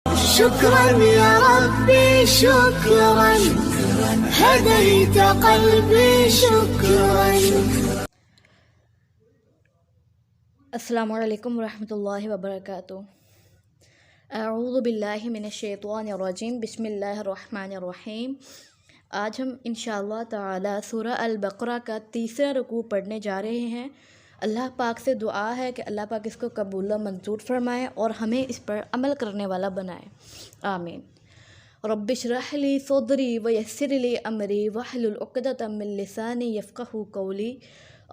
شكرا يا ربي شكرا هديت قلبي شكرا. السلام علیکم ورحمۃ اللہ وبرکاتہ. اعوذ باللہ من الشیطان الرجیم. بسم اللہ الرحمن الرحیم. آج ہم انشاءاللہ تعالی سورہ البقرہ کا تیسرا رکوع پڑھنے جا رہے ہیں. اللہ پاک سے دعا ہے کہ اللہ پاک اس کو قبول و منظور فرمائے اور ہمیں اس پر عمل کرنے والا بنائے. آمین. رب اشرح لی صدری ویسر لی امری واحلل عقدۃ من لسانی یفقہوا قولی.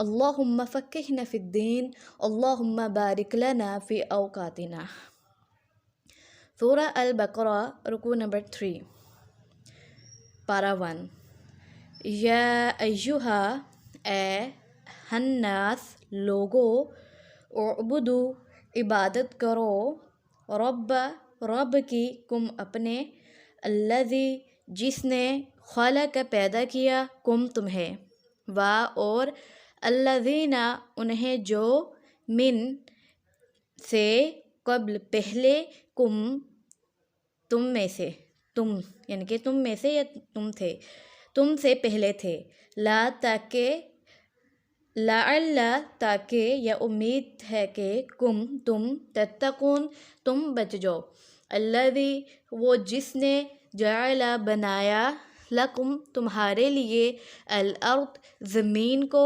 اللہم فقہنا فی الدین. اللہم بارک لنا فی اوقاتنا. سورہ البقرہ رکوع نمبر 3 پارہ 1. یا ایہا اے الناس لوگو، اعبدو عبادت کرو، رب کی کم اپنے، الذی جس نے خلق پیدا کیا، کم تمہیں، اور الذین انہیں جو، من سے قبل پہلے، کم تم میں سے، تم یعنی کہ تم میں سے یا تم تھے، تم سے پہلے تھے، لعل تاکہ یا امید ہے کہ تم تتقون تم بچ جاؤ، الذی وہ جس نے جعل بنایا، لکم تمہارے لیے، الارض زمین کو،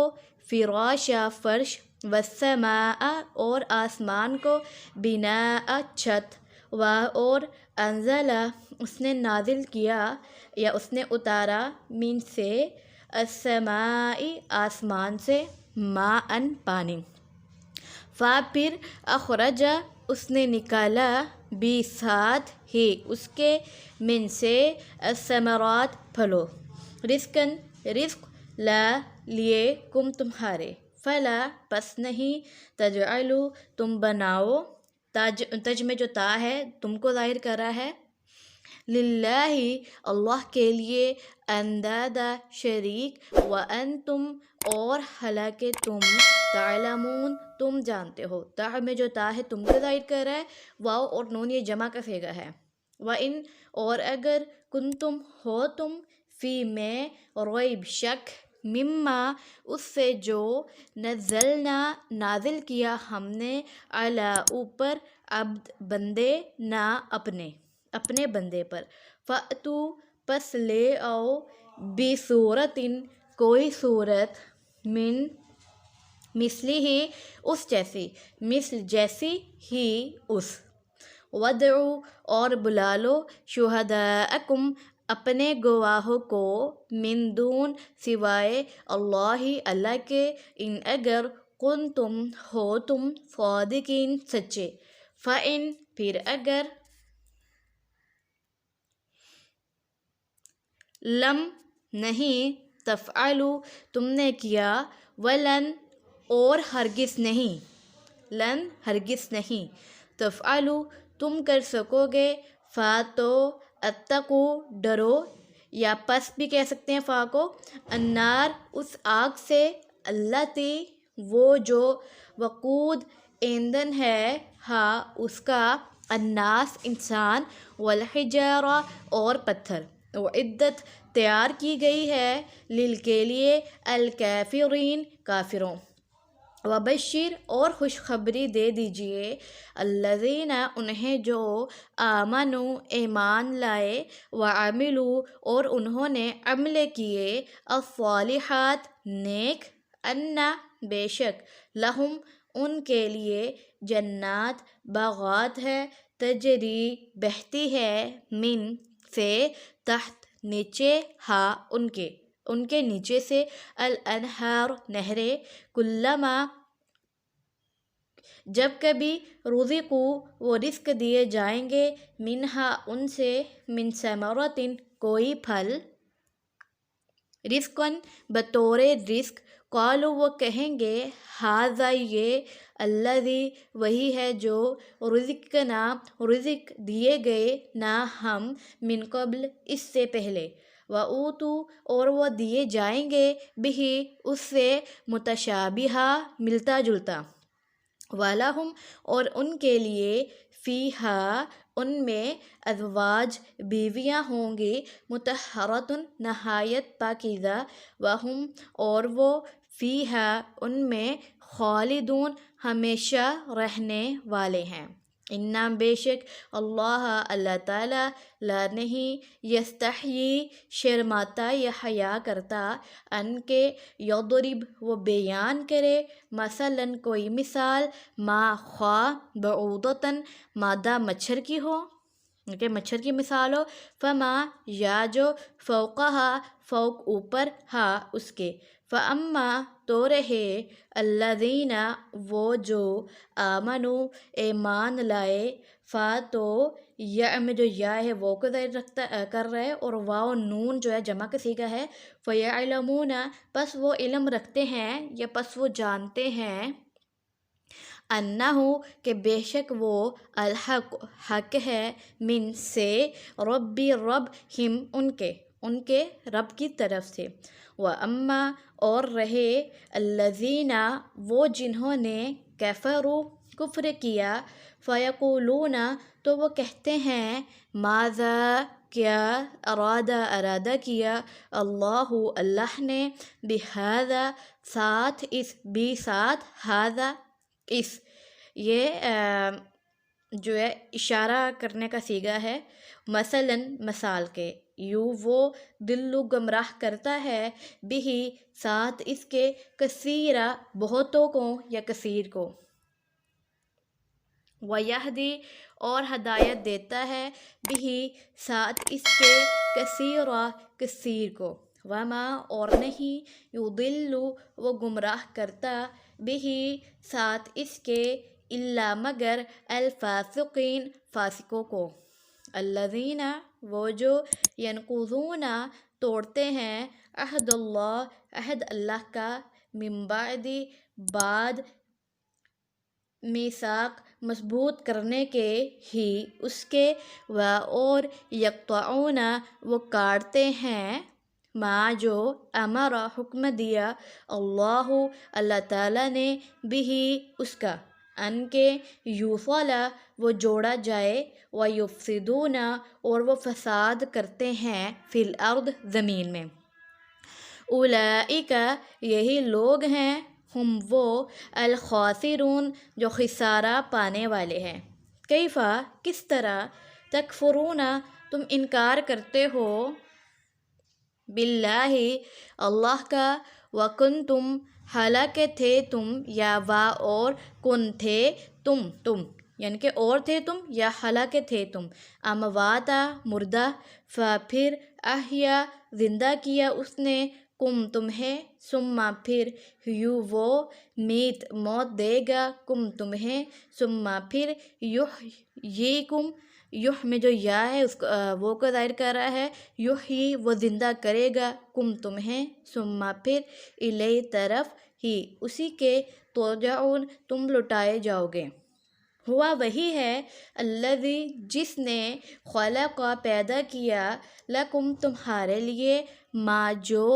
فراشا فرش، والسماء اور آسمان کو، بناء چھت، اور انزل اس نے نازل کیا یا اس نے اتارا، من سے، السماء آسمان سے، ماء پانی، پھر اخرج اس نے نکالا، بھی ساتھ ہی اس کے، من سے، الثمرات پھلوں، رزقاً رزق، لا لیے، کم تمہارے، فلا پس نہیں، تجعلو تم بناؤ، تج میں جو تا ہے تم کو ظاہر کر رہا ہے، للہ اللہ کے لیے، اندادا شریک، وانتم اور حالانکہ تم، تعلمون تم جانتے ہو، تا میں جو تا ہے تم کو ظاہر کر رہا ہے، واو اور نون یہ جمع کا صیغہ ہے، وان اور اگر، کنتم ہو تم، فی میں، ریب شک، مما اس سے جو، نزلنا نازل کیا ہم نے، علی اوپر، عبد بندے، نا اپنے بندے پر، فأتو پس لے آؤ، بصورت کوئی صورت، من مثلی ہی اس جیسی، مثل جیسی ہی اس، ودعو اور بلا لو، شہداءکم اپنے گواہوں کو، من دون سوائے، اللہ کے، ان اگر، کنتم ہو تم، صادقین سچے، فإن پھر اگر، لم نہیں، تفعلوا تم نے کیا، ولن اور ہرگز نہیں، لن ہرگز نہیں، تفعلوا تم کر سکو گے، تو اتقو ڈرو، یا پس بھی کہہ سکتے ہیں فا کو، النار اس آگ سے، اللاتی وہ جو، وقود ایندھن ہے، ہاں اس کا، الناس انسان، والحجارہ اور پتھر، اعدت تیار کی گئی ہے، کے لیے، الکافرین کافروں، وبشر اور خوشخبری دے دیجئے، الذین انہیں جو، آمنوا ایمان لائے، وعملوا اور انہوں نے عمل کیے، الصالحات نیک، انا بے شک، لہم ان کے لیے، جنات باغات ہے، تجری بہتی ہے، من سے، تحت نیچے، ہا ان کے نیچے سے، الانہار نہریں، کلما جب کبھی، رزقو وہ رزق دیے جائیں گے، منہا ان سے، من ثمرۃ کوئی پھل، رزقاً بطور رزق، قالوا وہ کہیں گے، ھذا یہ، الذی وہی ہے جو، رزقنا رزق دیے گئے نا ہم، من قبل اس سے پہلے، وَأُوتُوا اور وہ دیے جائیں گے، بہ اس سے، متشابہا ملتا جلتا، وَلَہُمْ اور ان کے لیے، فیہا ان میں ازواج بیویاں ہوں گی مطہرۃ نہایت پاکیزہ وہم اور وہ فیہا ان میں خالدون ہمیشہ رہنے والے ہیں انا بے شک اللہ تعالیٰ لا نہیں یستحیی شرماتا یا حیا کرتا ان کے یضرب وہ بیان کرے مثلاً کوئی مثال ما خواہ بعوضتاً مادہ مچھر کی ہو کہ مچھر کی مثال ہو فما یا جو فوقہا فوق اوپر ہا اس کے فاما تو رہے الذین وہ جو آمنو ایمان لائے فا تو یا میں جو یا ہے وہ کو ظاہر کر رہا ہے اور واو نون جو ہے جمع کا صیغہ ہے فیعلمون پس وہ علم رکھتے ہیں یا پس وہ جانتے ہیں انہو کہ بے شک وہ الحق حق ہے من سے ربی رب ہم ان کے رب کی طرف سے وَأَمَّا اور رہے الذین وہ جنہوں نے کفروا کفر کیا فیقولون تو وہ کہتے ہیں ماذا کیا ارادہ کیا اللہ نے بہذا ساتھ اس بھی ساتھ ہذا اس یہ جو ہے اشارہ کرنے کا صیغہ ہے مثلاً مثال کے یوں وہ دلو گمراہ کرتا ہے بھی ساتھ اس کے کثیرہ بہتوں کو یا کثیر کو ویہدی اور ہدایت دیتا ہے بھی ساتھ اس کے کثیرہ کثیر کو وما اور نہیں یضل وہ گمراہ کرتا بھی ساتھ اس کے الا مگر الفاسقین فاسقوں کو الذین وہ جو ینقضون توڑتے ہیں عہد اللہ کا من بعد میثاق مضبوط کرنے کے ہی اس کے اور یقطعون وہ کاٹتے ہیں ما جو امر حکم دیا اللہ تعالیٰ نے بھی اس کا ان کے یوصل وہ جوڑا جائے ویفسدون اور وہ فساد کرتے ہیں فی الارض زمین میں اولئک یہی لوگ ہیں ہم وہ الخاسرون جو خسارہ پانے والے ہیں کیفا کس طرح تکفرون تم انکار کرتے ہو باللہ اللہ کا وکنتم حالانکہ تھے تم یا وا اور کن تھے تم یعنی کہ اور تھے تم یا حالانکہ تھے تم امواتا مردہ پھر احیا زندہ کیا اس نے کم تمہیں ثم پھر وہ موت دے گا کم تمہیں ثم پھر یحییکم میں جو یا ہے اس کو وہ کو ظاہر کر رہا ہے یحیی وہ زندہ کرے گا کم تمہیں ثم پھر الیہ طرف ہی اسی کے ترجعون تم لٹائے جاؤ گے ہوا وہی ہے الذی جس نے خلق پیدا کیا لکم تمہارے لیے ما جو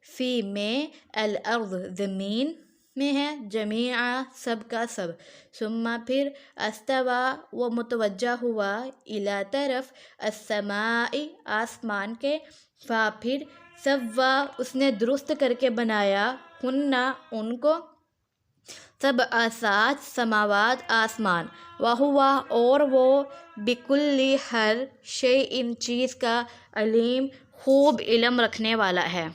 فی میں الارض زمین میں ہے جمیعا سب کا سب ثم پھر استوا وہ متوجہ ہوا الی طرف السماء آسمان کے فا پھر سوا اس نے درست کر کے بنایا ہننا ان کو سب سات سماوات آسمان وہوا اور وہ بکل ہر شیء ان چیز کا علیم خوب علم رکھنے والا ہے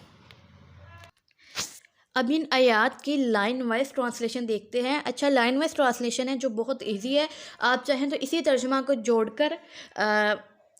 اب ان آیات کی لائن وائز ٹرانسلیشن دیکھتے ہیں اچھا لائن وائز ٹرانسلیشن ہے جو بہت ایزی ہے آپ چاہیں تو اسی ترجمہ کو جوڑ کر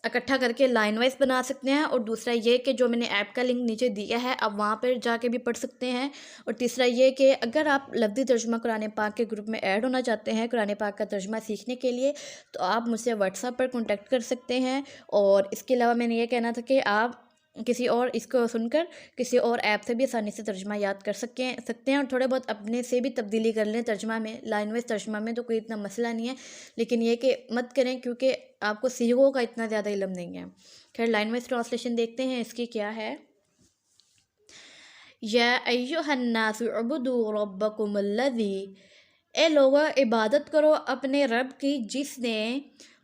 اکٹھا کر کے لائن وائز بنا سکتے ہیں اور دوسرا یہ کہ جو میں نے ایپ کا لنک نیچے دیا ہے آپ وہاں پر جا کے بھی پڑھ سکتے ہیں اور تیسرا یہ کہ اگر آپ لفظی ترجمہ قرآن پاک کے گروپ میں ایڈ ہونا چاہتے ہیں قرآن پاک کا ترجمہ سیکھنے کے لیے تو آپ مجھ سے واٹس ایپ پر کانٹیکٹ کر سکتے ہیں اور اس کے علاوہ میں نے یہ کہنا تھا کہ آپ کسی اور اس کو سن کر کسی اور ایپ سے بھی آسانی سے ترجمہ یاد کر سکتے ہیں اور تھوڑے بہت اپنے سے بھی تبدیلی کر لیں ترجمہ میں لائن وائز ترجمہ میں تو کوئی اتنا مسئلہ نہیں ہے لیکن یہ کہ مت کریں کیونکہ آپ کو صیغوں کا اتنا زیادہ علم نہیں ہے خیر لائن وائز ٹرانسلیشن دیکھتے ہیں اس کی کیا ہے یا ایھا الناس اعبدوا ربکم الذی اے لوگو عبادت کرو اپنے رب کی جس نے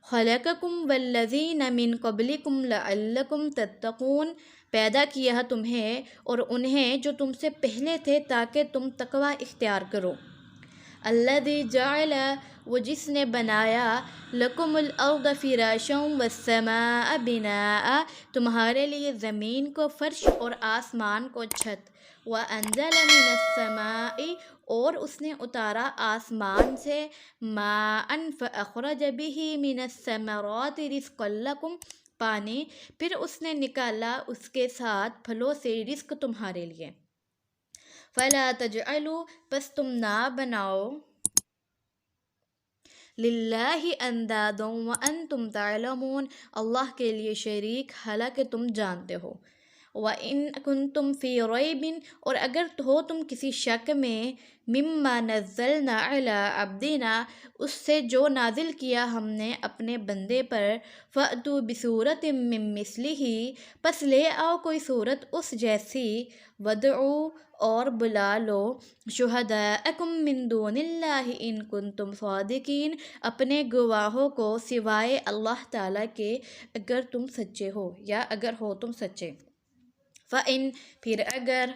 خلقکم والذین من قبلکم لعلکم تتقون، پیدا کیا تمہیں اور انہیں جو تم سے پہلے تھے تاکہ تم تقوی اختیار کرو۔ الذی جعل، وہ جس نے بنایا، لکم الارض فراشا والسماء بناء، تمہارے لیے زمین کو فرش اور آسمان کو چھت، وانزل من السماء، اور اس نے اتارا آسمان سے، ماء فاخرج به من الثمرات رزقا لکم، پانی، پھر اس نے نکالا اس کے ساتھ پھلوں سے رزق تمہارے لیے۔ فلا تجعلوا، پس تم نہ بناؤ، للہ اندادا وانتم تعلمون، اللہ کے لیے شریک حالانکہ تم جانتے ہو۔ وَإِن كُنتُمْ فِي رَيْبٍ، اور اگر ہو تم کسی شک میں، مما نزلنا علی عبدنا، اس سے جو نازل کیا ہم نے اپنے بندے پر، فأتوا بسورۃ من مثلہ، پس لے آؤ کوئی صورت اس جیسی، وادعوا، اور بلا لو، شہداءکم من دون اللہ ان کنتم صادقین، اپنے گواہوں کو سوائے اللہ تعالیٰ کے اگر تم سچے ہو، یا اگر ہو تم سچے۔ فَإِن، پھر اگر،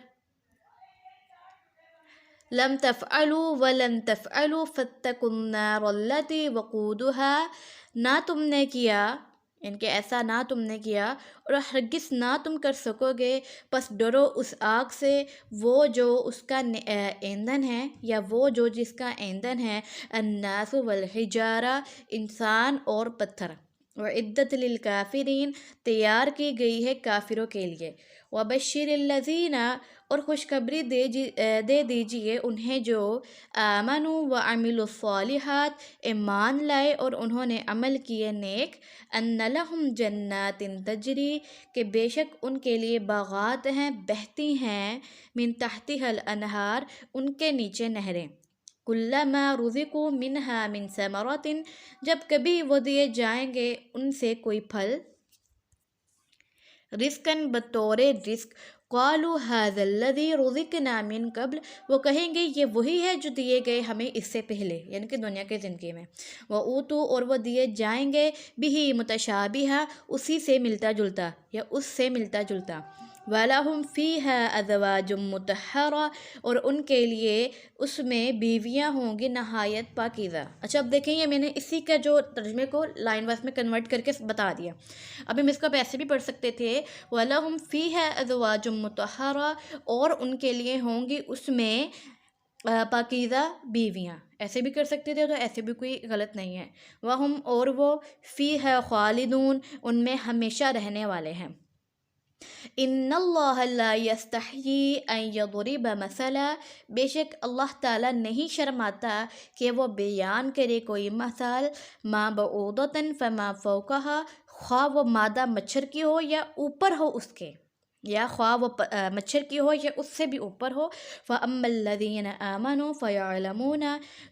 لم تفعلوا ولن تفعلوا فاتقوا النار التي وقودها، نہ تم نے کیا، ان کے ایسا نہ تم نے کیا اور ہرگز نہ تم کر سکو گے، پس ڈرو اس آگ سے، وہ جو اس کا ایندھن ہے، یا وہ جو جس کا ایندھن ہے، الناس والحجارہ، انسان اور پتھر، وعدت للکافرین، تیار کی گئی ہے کافروں کے لیے، وبشر الذین، اور خوشخبری دے دیجئے انہیں جو آمنوا وعملوا الصالحات، ایمان لائے اور انہوں نے عمل کیے نیک، ان لہم جنات تجری، کہ بے شک ان کے لیے باغات ہیں بہتی ہیں، من تحتها الانہار، ان کے نیچے نہریں، کلما رزقوا منہا من ثمرۃ، جب کبھی وہ دیے جائیں گے ان سے کوئی پھل، رزقاً بطور رزق، قالوا هذا الذي رزقنا من قبل، وہ کہیں گے یہ وہی ہے جو دیے گئے ہمیں اس سے پہلے، یعنی کہ دنیا کی زندگی میں، وَأُوتُوا، اور وہ دیے جائیں گے، بِهِ متشابہا، اسی سے ملتا جلتا یا اس سے ملتا جلتا، وَلَهُمْ فِيهَا أَزْوَاجٌ مُطَهَّرَةٌ، اور ان کے لیے اس میں بیویاں ہوں گی نہایت پاکیزہ۔ اچھا اب دیکھیں یہ میں نے اسی کا جو ترجمے کو لائن وائز میں کنورٹ کر کے بتا دیا، اب ہم اس کو ایسے بھی پڑھ سکتے تھے، وَلَهُمْ فِيهَا أَزْوَاجٌ مُطَهَّرَةٌ، اور ان کے لیے ہوں گی اس میں پاکیزہ بیویاں، ایسے بھی کر سکتے تھے تو ایسے بھی کوئی غلط نہیں ہے، وَهُمْ، اور وہ، فِيهَا خَالِدُونَ، ان میں ہمیشہ رہنے والے ہیں۔ ان اللہ لا یستحیی ان یضرب مثلا، بے شک اللہ تعالیٰ نہیں شرماتا کہ وہ بیان کرے کوئی مثال، ما بعوضۃ فما فوقها، خواہ وہ مادہ مچھر کی ہو یا اوپر ہو اس کے، یا خواہ وہ مچھر کی ہو یا اس سے بھی اوپر ہو، فَأَمَّا الَّذِينَ آمَنُوا فَيَعْلَمُونَ،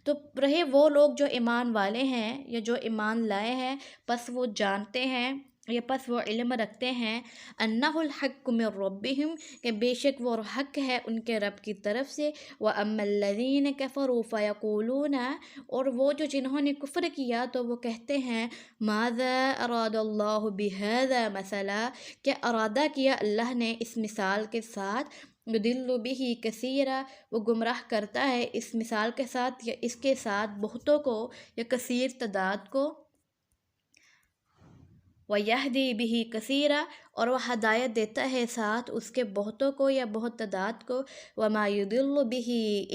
تو رہے وہ لوگ جو ایمان والے ہیں یا جو ایمان لائے ہیں، پس وہ جانتے ہیں یا پس وہ علم رکھتے ہیں، اَنَّهُ الْحَقُّ مِن رَبِّهِمْ، کہ بے شک وہ حق ہے ان کے رب کی طرف سے، وَأَمَّا الَّذِينَ كَفَرُوا فَيَقُولُونَ، اور وہ جو جنہوں نے کفر کیا تو وہ کہتے ہیں، ماذا اراد اللہ بهذا مثلا، کیا ارادہ کیا اللہ نے اس مثال کے ساتھ، یضل به کثیرا، وہ گمراہ کرتا ہے اس مثال کے ساتھ یا اس کے ساتھ بہتوں کو یا کثیر تعداد کو، وَيَهْدِي بِهِ كَثِيرًا، اور وہ ہدایت دیتا ہے ساتھ اس کے بہتوں کو یا بہت تعداد کو، وَمَا يُضِلُّ بِهِ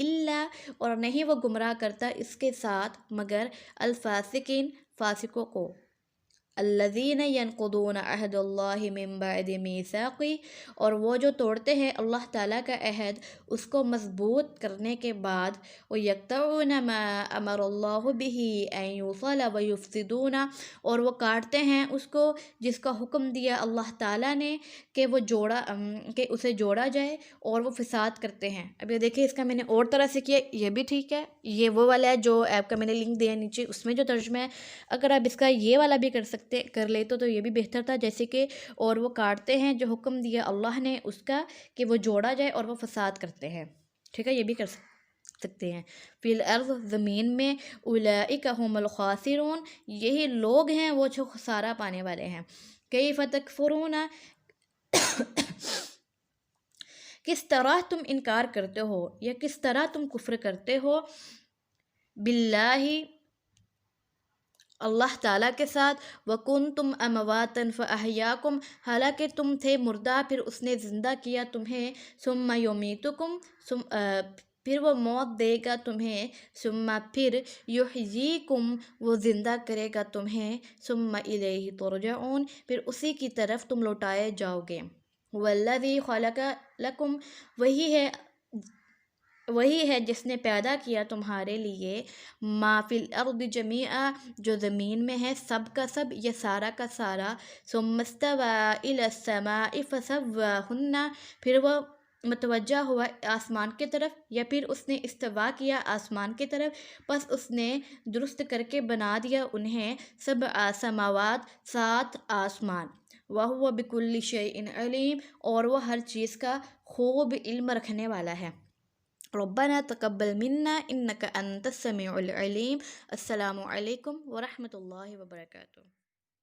إِلَّا، اور نہیں وہ گمراہ کرتا اس کے ساتھ مگر الفاسقین، فاسقوں کو، الذین ینقضون عہد اللہ من بعد میثاقہ، اور وہ جو توڑتے ہیں اللہ تعالیٰ کا عہد اس کو مضبوط کرنے کے بعد، وَيَقْطَعُونَ مَا أَمَرَ اللَّهُ بِهِ أَن يُوصَلَ وَيُفْسِدُونَ، اور وہ کاٹتے ہیں اس کو جس کا حکم دیا اللہ تعالیٰ نے کہ اسے جوڑا جائے، اور وہ فساد کرتے ہیں۔ اب یہ دیکھیں اس کا میں نے اور طرح سے کیا، یہ بھی ٹھیک ہے، یہ وہ والا ہے جو ایپ کا میں نے لنک دیا نیچے، اس میں جو ترجمہ ہے، اگر آپ اس کا یہ والا بھی کر لیتے تو یہ بھی بہتر تھا، جیسے کہ اور وہ کاٹتے ہیں جو حکم دیا اللہ نے اس کا کہ وہ جوڑا جائے اور وہ فساد کرتے ہیں، ٹھیک ہے، یہ بھی سکتے ہیں۔ فی الارض زمین میں، اولئک هم الخاسرون یہی لوگ ہیں وہ جو خسارہ پانے والے ہیں۔ کیف تکفرون کس طرح تم انکار کرتے ہو یا کس طرح تم کفر کرتے ہو، باللہ اللہ تعالیٰ کے ساتھ، وَكُنْتُمْ أَمْوَاتًا فَأَحْيَاكُمْ حالانکہ تم تھے مردہ پھر اس نے زندہ کیا تمہیں، ثُمَّ يُمِيتُكُمْ پھر وہ موت دے گا تمہیں، ثم پھر يُحْيِيكُمْ وہ زندہ کرے گا تمہیں، ثم إِلَيْهِ تُرْجَعُونَ پھر اسی کی طرف تم لوٹائے جاؤ گے۔ وَالَّذِي خَلَقَ لَكُمْ وہی ہے جس نے پیدا کیا تمہارے لیے، ما فی الارض جمیعا جو زمین میں ہے سب کا سب یا سارا کا سارا، ثم استوی الی السماء فسواہن پھر وہ متوجہ ہوا آسمان کی طرف یا پھر اس نے استوا کیا آسمان کی طرف، پس اس نے درست کر کے بنا دیا انہیں، سبع سماوات 7 آسمان، وَهُوَ بِكُلِّ شَيْءٍ عَلِيمٌ اور وہ ہر چیز کا خوب علم رکھنے والا ہے۔ ربنا تقبل منا انك انت السميع العليم۔ السلام علیکم ورحمۃ اللہ وبرکاتہ۔